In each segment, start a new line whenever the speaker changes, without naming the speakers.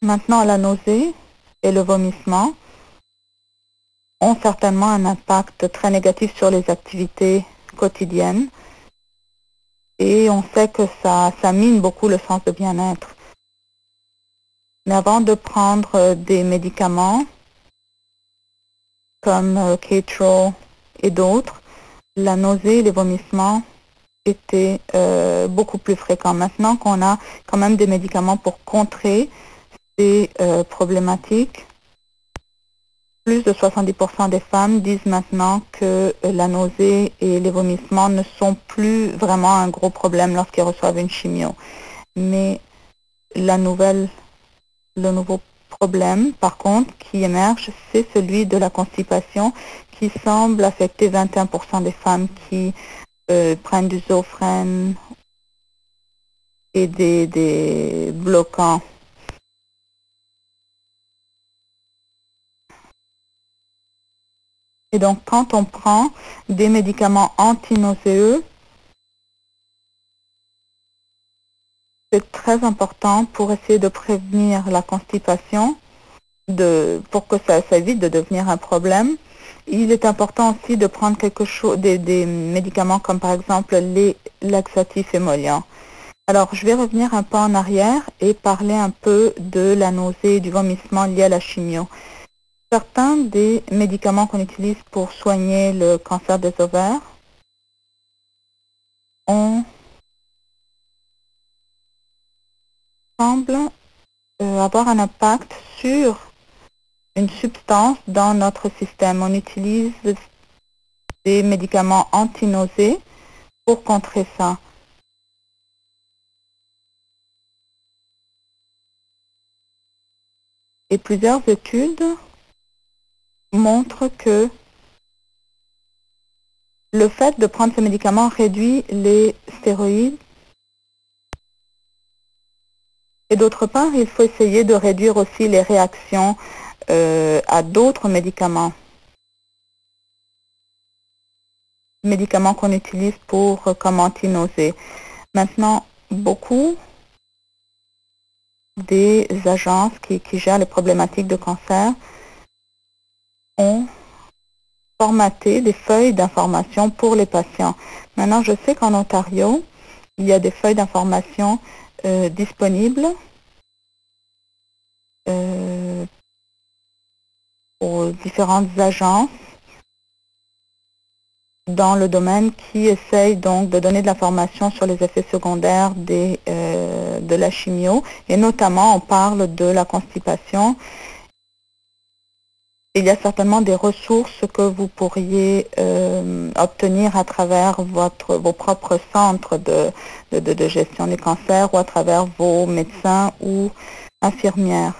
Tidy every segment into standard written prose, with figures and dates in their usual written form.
Maintenant, la nausée et le vomissement ont certainement un impact très négatif sur les activités quotidiennes et on sait que ça mine beaucoup le sens de bien-être. Mais avant de prendre des médicaments comme Ketorol et d'autres, la nausée et les vomissements étaient beaucoup plus fréquents. Maintenant qu'on a quand même des médicaments pour contrer ces problématiques, plus de 70% des femmes disent maintenant que la nausée et les vomissements ne sont plus vraiment un gros problème lorsqu'elles reçoivent une chimio. Mais le nouveau problème, par contre, qui émerge, c'est celui de la constipation qui semble affecter 21% des femmes qui prennent du Zofran et des bloquants. Et donc, quand on prend des médicaments antinauséeux, c'est très important pour essayer de prévenir la constipation, pour que ça évite de devenir un problème. Il est important aussi de prendre des médicaments comme par exemple les laxatifs émollients. Alors, je vais revenir un peu en arrière et parler un peu de la nausée et du vomissement lié à la chimio. Certains des médicaments qu'on utilise pour soigner le cancer des ovaires semblent avoir un impact sur une substance dans notre système. On utilise des médicaments anti-nausées pour contrer ça. Et plusieurs études montrent que le fait de prendre ces médicaments réduit les stéroïdes. Et d'autre part, il faut essayer de réduire aussi les réactions à d'autres médicaments. Médicaments qu'on utilise comme anti-nausées. Maintenant, beaucoup des agences qui gèrent les problématiques de cancer ont formaté des feuilles d'information pour les patients. Maintenant, je sais qu'en Ontario, il y a des feuilles d'information disponibles aux différentes agences dans le domaine qui essayent donc de donner de l'information sur les effets secondaires de la chimio, et notamment on parle de la constipation. Il y a certainement des ressources que vous pourriez obtenir à travers vos propres centres de gestion des cancers ou à travers vos médecins ou infirmières.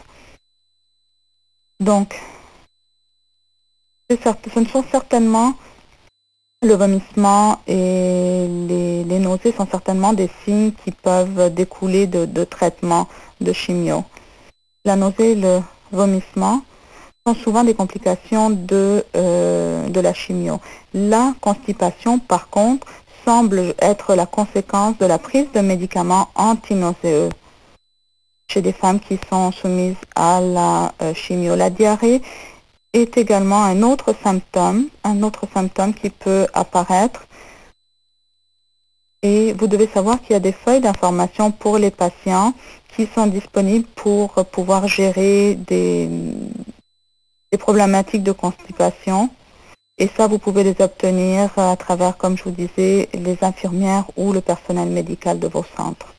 Donc, ce ne sont certainement le vomissement et les nausées sont certainement des signes qui peuvent découler de traitements de chimio. La nausée et le vomissement sont souvent des complications de la chimio. La constipation, par contre, semble être la conséquence de la prise de médicaments antinauséeux chez des femmes qui sont soumises à la chimio. La diarrhée est également un autre symptôme qui peut apparaître. Et vous devez savoir qu'il y a des feuilles d'information pour les patients qui sont disponibles pour pouvoir gérer des problématiques de constipation. Et ça, vous pouvez les obtenir à travers, comme je vous disais, les infirmières ou le personnel médical de vos centres.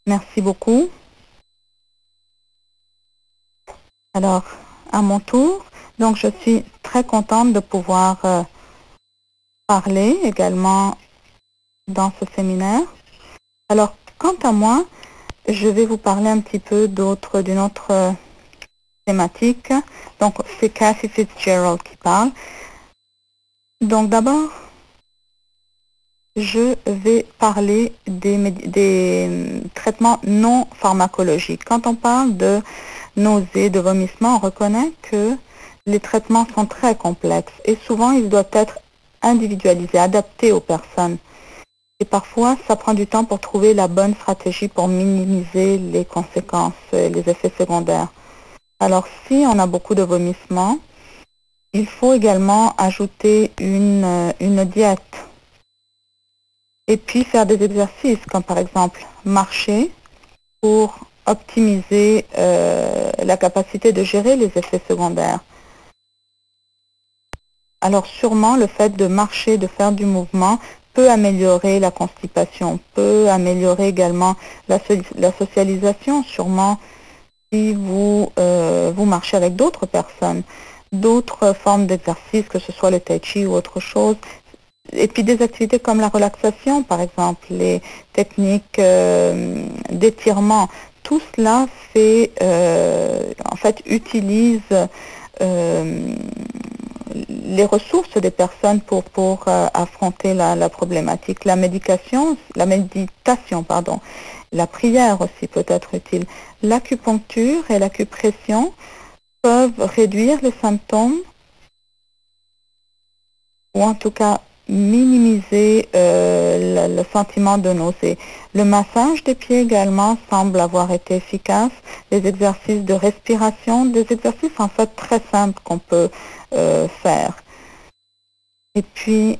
Merci beaucoup. Alors, à mon tour, donc je suis très contente de pouvoir parler également dans ce séminaire. Alors, quant à moi, je vais vous parler un petit peu d'une autre thématique. Donc, c'est Kathy Fitzgerald qui parle. Donc, d'abord, je vais parler des traitements non pharmacologiques. Quand on parle de nausées, de vomissements, on reconnaît que les traitements sont très complexes et souvent, ils doivent être individualisés, adaptés aux personnes. Et parfois, ça prend du temps pour trouver la bonne stratégie pour minimiser les conséquences, les effets secondaires. Alors, si on a beaucoup de vomissements, il faut également ajouter une diète. Et puis faire des exercices, comme par exemple marcher, pour optimiser la capacité de gérer les effets secondaires. Alors sûrement, le fait de marcher, de faire du mouvement, peut améliorer la constipation, peut améliorer également la socialisation, sûrement si vous marchez avec d'autres personnes, d'autres formes d'exercice, que ce soit le tai chi ou autre chose. Et puis des activités comme la relaxation, par exemple, les techniques d'étirement, tout cela fait, en fait, utilise les ressources des personnes pour affronter la problématique. La méditation, pardon, la prière aussi peut être utile. L'acupuncture et l'acupression peuvent réduire les symptômes ou en tout cas minimiser le sentiment de nausée. Le massage des pieds également semble avoir été efficace. Les exercices de respiration, des exercices en fait très simples qu'on peut faire. Et puis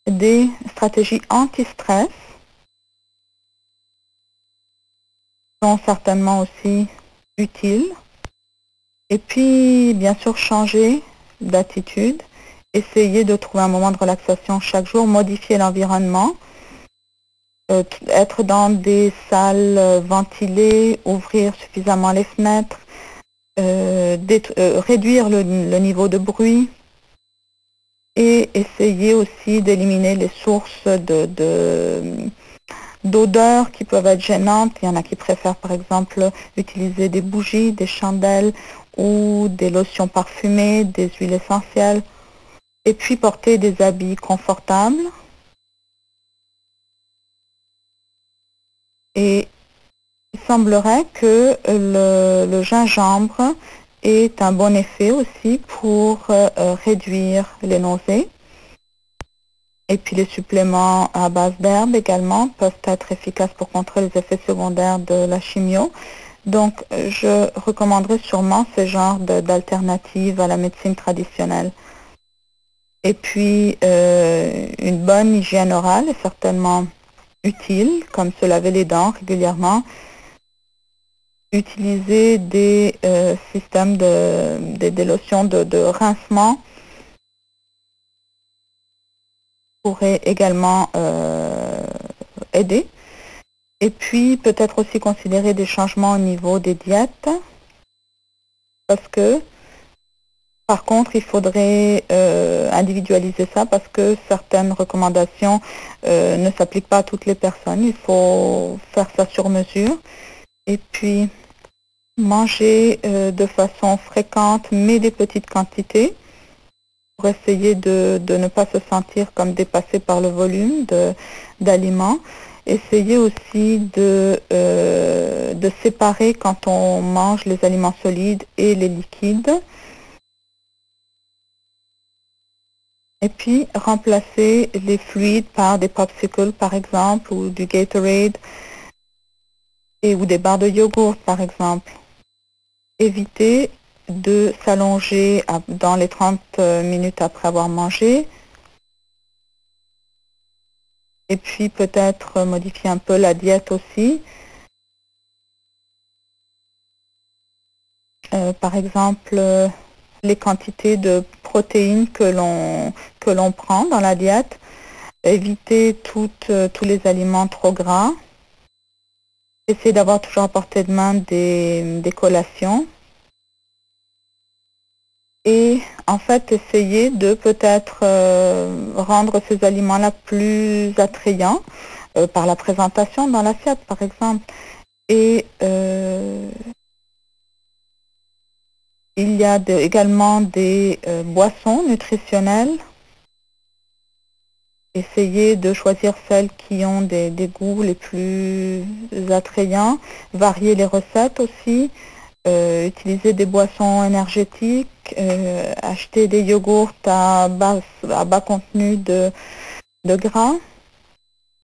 des stratégies anti-stress sont certainement aussi utiles. Et puis bien sûr changer d'attitude. Essayer de trouver un moment de relaxation chaque jour, modifier l'environnement, être dans des salles ventilées, ouvrir suffisamment les fenêtres, réduire le niveau de bruit et essayer aussi d'éliminer les sources d'odeurs qui peuvent être gênantes. Il y en a qui préfèrent par exemple utiliser des bougies, des chandelles ou des lotions parfumées, des huiles essentielles. Et puis porter des habits confortables. Et il semblerait que le gingembre ait un bon effet aussi pour réduire les nausées. Et puis les suppléments à base d'herbes également peuvent être efficaces pour contrer les effets secondaires de la chimio. Donc je recommanderais sûrement ce genre d'alternative à la médecine traditionnelle. Et puis, une bonne hygiène orale est certainement utile, comme se laver les dents régulièrement. Utiliser des systèmes des lotions de rincement pourrait également aider. Et puis, peut-être aussi considérer des changements au niveau des diètes, parce que par contre, il faudrait individualiser ça parce que certaines recommandations ne s'appliquent pas à toutes les personnes. Il faut faire ça sur mesure. Et puis, manger de façon fréquente, mais des petites quantités pour essayer de ne pas se sentir comme dépassé par le volume d'aliments. Essayer aussi de séparer quand on mange les aliments solides et les liquides. Et puis, remplacer les fluides par des popsicles, par exemple, ou du Gatorade, ou des barres de yogourt, par exemple. Éviter de s'allonger dans les 30 minutes après avoir mangé. Et puis, peut-être modifier un peu la diète aussi. Par exemple, les quantités de protéines que l'on prend dans la diète, éviter tous les aliments trop gras, essayer d'avoir toujours à portée de main des collations et en fait essayer de peut-être rendre ces aliments-là plus attrayants par la présentation dans l'assiette par exemple. Et il y a également des boissons nutritionnelles. Essayer de choisir celles qui ont des goûts les plus attrayants. Varier les recettes aussi. Utiliser des boissons énergétiques. Acheter des yogourts à bas contenu de gras